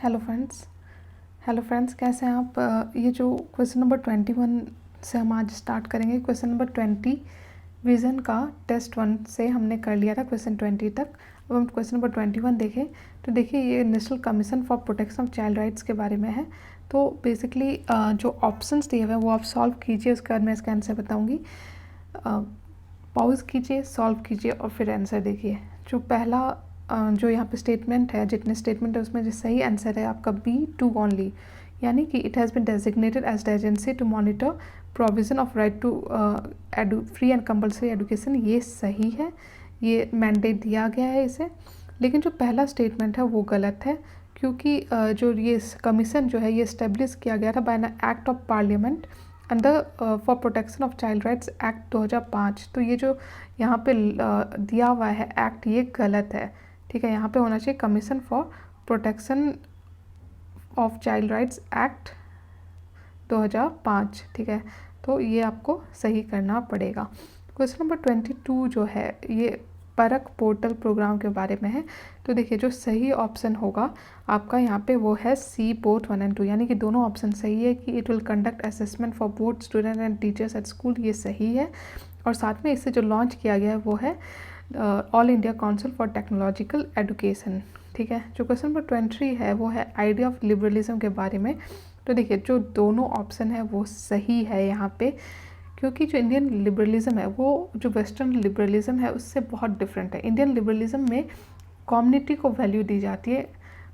Hello friends. कैसे हैं आप? ये जो क्वेश्चन नंबर 21 से हम आज स्टार्ट करेंगे। क्वेश्चन नंबर 20 विज़न का टेस्ट 1 से हमने कर लिया था क्वेश्चन 20 तक। अब हम क्वेश्चन नंबर 21 देखें तो देखिए ये national commission for protection of child rights के बारे में है। तो बेसिकली जो ऑप्शंस दिए हुए हैं वो आप सॉल्व कीजिए, उसके बाद मैं इसका आंसर बताऊँगी। पॉज कीजिए, सॉल्व कीजिए और फिर आंसर देखिए। जो पहला जो यहाँ पे स्टेटमेंट है, जितने स्टेटमेंट है उसमें जो सही आंसर है आपका B2 ओनली, यानी कि it has been designated as the agency to monitor provision of right to free and compulsory education, ये सही है, ये मैंडेट दिया गया है इसे। लेकिन जो पहला स्टेटमेंट है वो गलत है, क्योंकि जो ये कमीशन जो है ये इस्टेब्लिश किया गया था by an act of parliament under for protection of child rights act 2005। तो ये जो यहाँ पे दिया हुआ है एक्ट, ये गलत है। ठीक है, यहाँ पे होना चाहिए commission for protection of child rights act 2005। ठीक है, तो ये आपको सही करना पड़ेगा। क्वेश्चन नंबर 22 जो है ये परख पोर्टल प्रोग्राम के बारे में है। तो देखिए जो सही ऑप्शन होगा आपका यहाँ पे वो है C बोथ 1 and 2, यानी कि दोनों ऑप्शन सही है कि it will conduct assessment for both student and teachers at school, ये सही है। और साथ में इससे जो लॉन्च किया गया है वो है all India council for technological education. ठीक है, जो क्वेश्चन नंबर 23 है वो है आइडिया ऑफ लिबरलिज्म के बारे में। तो देखिए जो दोनों ऑप्शन है वो सही है यहाँ पे, क्योंकि जो इंडियन लिबरलिज्म है वो जो वेस्टर्न लिबरलिज्म है उससे बहुत डिफरेंट है। इंडियन लिबरलिज्म में कम्युनिटी को वैल्यू दी जाती है,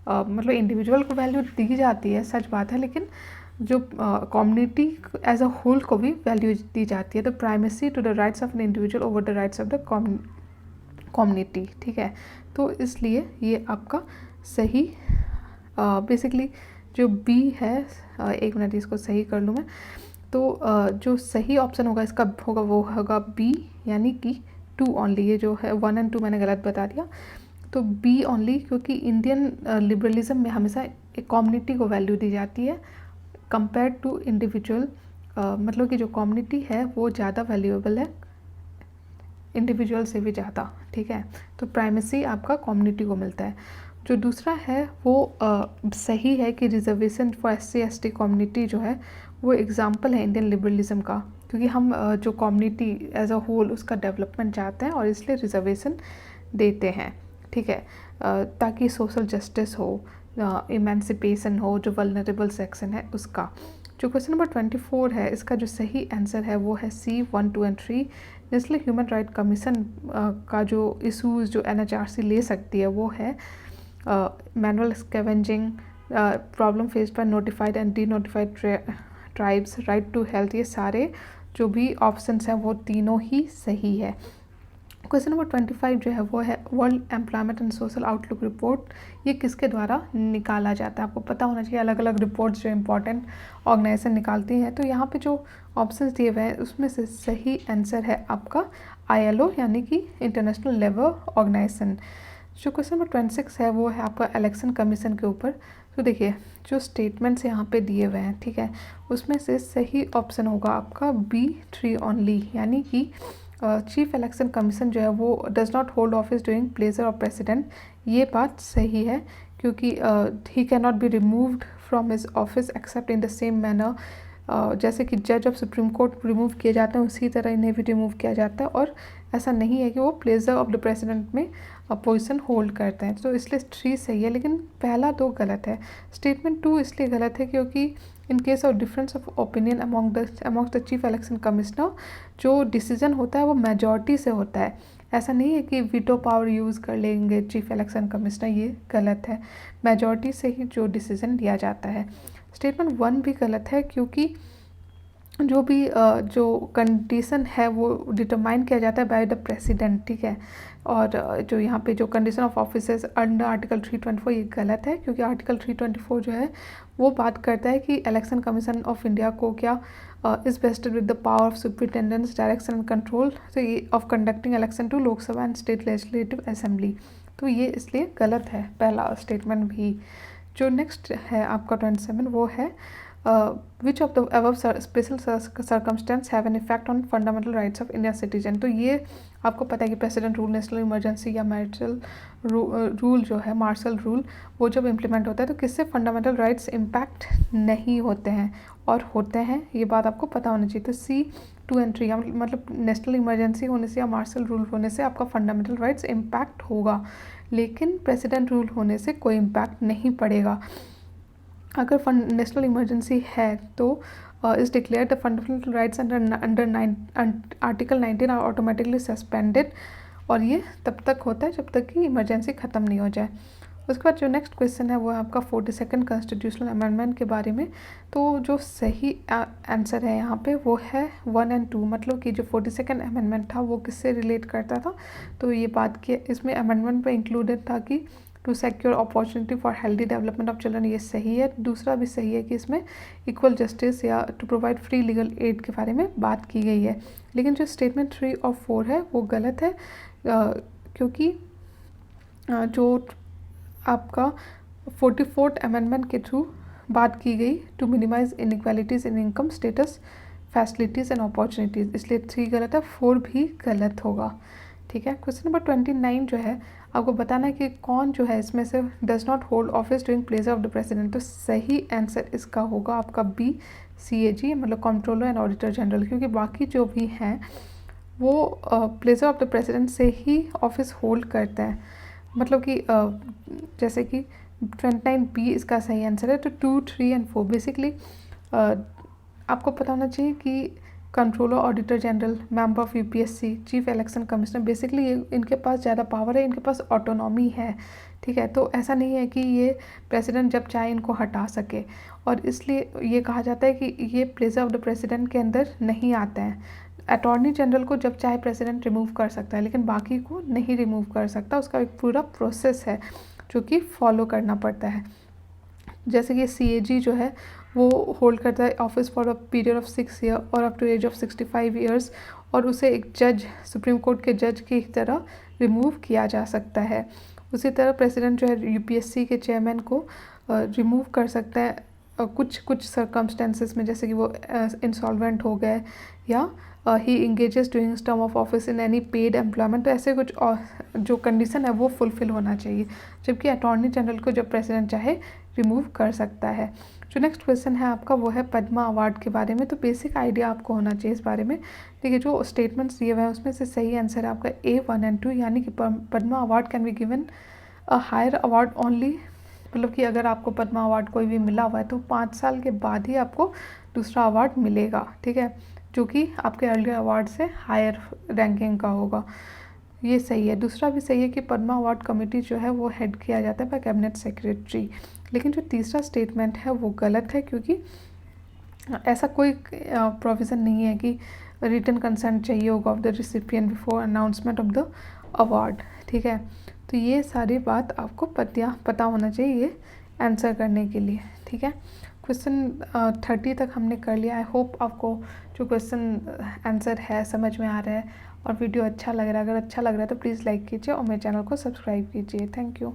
मतलब इंडिविजुअल को वैल्यू दी जाती है, सच बात है, लेकिन जो कम्युनिटी एज अ होल को भी वैल्यू दी जाती है। तो primacy to the rights of an individual over the rights of the community. ठीक है, तो इसलिए ये आपका सही बेसिकली जो B है, एक मिनट इसको सही कर लूँ मैं। तो जो सही ऑप्शन होगा इसका होगा वो होगा B, यानी कि 2 ओनली। ये जो है 1 and 2 मैंने गलत बता दिया, तो B ओनली, क्योंकि इंडियन लिबरलिज्म में हमेशा एक कम्युनिटी को वैल्यू दी जाती है कंपेयर टू इंडिविजुअल। मतलब कि जो कम्युनिटी है वो ज़्यादा वैल्यूएबल है इंडिविजुअल से भी ज़्यादा। ठीक है, तो प्राइमेसी आपका कम्युनिटी को मिलता है। जो दूसरा है वो सही है कि रिजर्वेशन फॉर SC/ST कम्युनिटी जो है वो एग्जाम्पल है इंडियन लिबरलिज्म का, क्योंकि हम जो कम्युनिटी एज अ होल उसका डेवलपमेंट चाहते हैं और इसलिए रिजर्वेशन देते हैं। ठीक है, ताकि सोशल जस्टिस हो, इमेंसिपेशन हो, जो वल्नरेबल सेक्शन है उसका। जो क्वेश्चन नंबर 24 है इसका जो सही आंसर है वो है C 1, 2 and 3। National human right commission का जो इशूज़ जो NHRC ले सकती है वो है manual scavenging, problem faced by notified and denotified tribes, right to health. ये सारे जो भी ऑप्शंस हैं वो तीनों ही सही है। क्वेश्चन नंबर 25 जो है वो है world employment and social outlook report, ये किसके द्वारा निकाला जाता है? आपको पता होना चाहिए, अलग अलग रिपोर्ट्स जो इंपॉर्टेंट ऑर्गेनाइजेशन निकालती हैं। तो यहाँ पे जो ऑप्शंस दिए हुए हैं उसमें से सही आंसर है आपका ILO, यानी कि इंटरनेशनल लेबर ऑर्गेनाइजेशन। जो क्वेश्चन नंबर 26 है वो है आपका इलेक्शन कमीशन के ऊपर। तो देखिए जो स्टेटमेंट्स यहाँ पे दिए हुए हैं, ठीक है, उसमें से सही ऑप्शन होगा आपका B3 ओनली, यानी कि चीफ इलेक्शन कमीशन जो है वो does not hold office during pleasure of president. ये बात सही है, क्योंकि he can not be removed from his office accept in the same manner. जैसे कि जज ऑफ सुप्रीम कोर्ट रिमूव किए जाते हैं उसी तरह इन्हें भी रिमूव किया जाता है, और ऐसा नहीं है कि वो प्लेजर ऑफ द प्रेसिडेंट में पोजीशन होल्ड करते हैं। तो इसलिए 3 सही है, लेकिन पहला 2 गलत है। स्टेटमेंट 2 इसलिए गलत है क्योंकि in case of difference of opinion among the chief election commissioner, जो डिसीजन होता है वो मेजॉरिटी से होता है। ऐसा नहीं है कि वीटो पावर यूज़ कर लेंगे चीफ इलेक्शन कमिश्नर, ये गलत है। मेजॉरिटी से ही जो डिसीजन लिया जाता है। स्टेटमेंट 1 भी गलत है, क्योंकि जो भी जो कंडीशन है वो डिटरमाइन किया जाता है बाय द प्रेसिडेंट। ठीक है, और जो यहाँ पे जो condition of officers under article 324 ये गलत है, क्योंकि आर्टिकल 324 जो है वो बात करता है कि इलेक्शन कमीशन ऑफ इंडिया को क्या is vested with the power of superintendence direction and control of conducting election to Lok Sabha and state legislative assembly. तो ये इसलिए गलत है पहला स्टेटमेंट भी। जो नेक्स्ट है आपका 27 वो है which of the above special circumstance have an effect on fundamental rights of Indian citizen. तो ये आपको पता है कि प्रेसिडेंट रूल, नेशनल इमरजेंसी या मार्शल रूल जो है, मार्शल रूल, वो जब इम्प्लीमेंट होता है तो किससे फंडामेंटल राइट्स इम्पैक्ट नहीं होते हैं और होते हैं, ये बात आपको पता होनी चाहिए। तो C2 and 3 मतलब नेशनल इमरजेंसी होने से या मार्शल रूल होने से आपका फंडामेंटल राइट्स इम्पैक्ट होगा, लेकिन प्रेसिडेंट रूल होने से कोई इम्पैक्ट नहीं पड़ेगा। अगर नेशनल इमरजेंसी है तो is declare the fundamental rights under article 19 are automatically suspended, और ये तब तक होता है जब तक कि इमरजेंसी ख़त्म नहीं हो जाए। उसके बाद जो नेक्स्ट क्वेश्चन है वो है आपका 42nd कॉन्स्टिट्यूशनल अमेंडमेंट के बारे में। तो जो सही आंसर है यहाँ पे वो है 1 और 2, मतलब कि जो 42nd अमेंडमेंट था वो किससे रिलेट करता था। तो ये बात की इसमें अमेंडमेंट पे इंक्लूडेड था कि to secure opportunity for healthy development of children, ये सही है। दूसरा भी सही है कि इसमें इक्वल जस्टिस या to provide free legal aid के बारे में बात की गई है। लेकिन जो स्टेटमेंट 3 और 4 है वो गलत है, क्योंकि जो आपका 44th अमेंडमेंट के थ्रू बात की गई to minimise inequalities in income, status, facilities and opportunities, इसलिए 3 गलत है, 4 भी गलत होगा। ठीक है। क्वेश्चन नंबर 29 जो है आपको बताना है कि कौन जो है इसमें से does not hold office during pleasure of the president. तो सही आंसर इसका होगा आपका B, CAG, मतलब कंट्रोलर एंड ऑडिटर जनरल, क्योंकि बाकी जो भी हैं वो प्लेजर ऑफ द प्रेसिडेंट से ही ऑफिस होल्ड करते हैं। मतलब कि जैसे कि 29B इसका सही आंसर है। तो 2, 3 और 4 बेसिकली आपको पता होना चाहिए कि controller, auditor general, member of UPSC, chief election commissioner, basically ये इनके पास ज़्यादा पावर है, इनके पास ऑटोनॉमी है। ठीक है। तो ऐसा नहीं है कि ये प्रेसिडेंट जब चाहे इनको हटा सके, और इसलिए ये कहा जाता है कि ये प्लेजर ऑफ द प्रेसिडेंट के अंदर नहीं आते हैं। अटॉर्नी जनरल को जब चाहे प्रेसिडेंट रिमूव कर सकता है, लेकिन बाकी को नहीं रिमूव कर सकता। उसका एक पूरा प्रोसेस है जो कि फॉलो करना पड़ता है। जैसे कि CAG जो है वो होल्ड करता है office for a period of 6 year और up to age of 65 years, और उसे एक जज, सुप्रीम कोर्ट के जज की तरह रिमूव किया जा सकता है। उसी तरह प्रेसिडेंट जो है UPSC के चेयरमैन को रिमूव कर सकता है कुछ सर्कमस्टेंसेस में, जैसे कि वो इंसॉल्वेंट हो गए या he engages during term of office in any paid employment. तो ऐसे कुछ जो कंडीशन है वो फुलफिल होना चाहिए, जबकि अटॉर्नी जनरल को जब प्रेसिडेंट चाहे रिमूव कर सकता है। जो नेक्स्ट क्वेश्चन है आपका वो है पद्मा अवार्ड के बारे में। तो बेसिक आइडिया आपको होना चाहिए इस बारे में। देखिए जो स्टेटमेंट्स दिए हुए हैं उसमें से सही आंसर है आपका A, 1 और 2, यानी कि Padma award can be given a higher award only, मतलब कि अगर आपको पद्मा अवार्ड कोई भी मिला हुआ है तो 5 साल के बाद ही आपको दूसरा अवार्ड मिलेगा। ठीक है, जो कि आपके अर्लियर अवार्ड से हायर रैंकिंग का होगा। ये सही है। दूसरा भी सही है कि पद्मा अवार्ड कमेटी जो है वो हेड किया जाता है बाय कैबिनेट सेक्रेटरी। लेकिन जो तीसरा स्टेटमेंट है वो गलत है, क्योंकि ऐसा कोई प्रोविज़न नहीं है कि रिटन कंसेंट चाहिए होगा of the recipient before announcement of the award. ठीक है, तो ये सारी बात आपको पता होना चाहिए ये आंसर करने के लिए। ठीक है, क्वेश्चन 30 तक हमने कर लिया। आई होप आपको जो क्वेश्चन आंसर है समझ में आ रहा है और वीडियो अच्छा लग रहा है। अगर अच्छा लग रहा है तो प्लीज़ लाइक कीजिए और मेरे चैनल को सब्सक्राइब कीजिए। Thank you.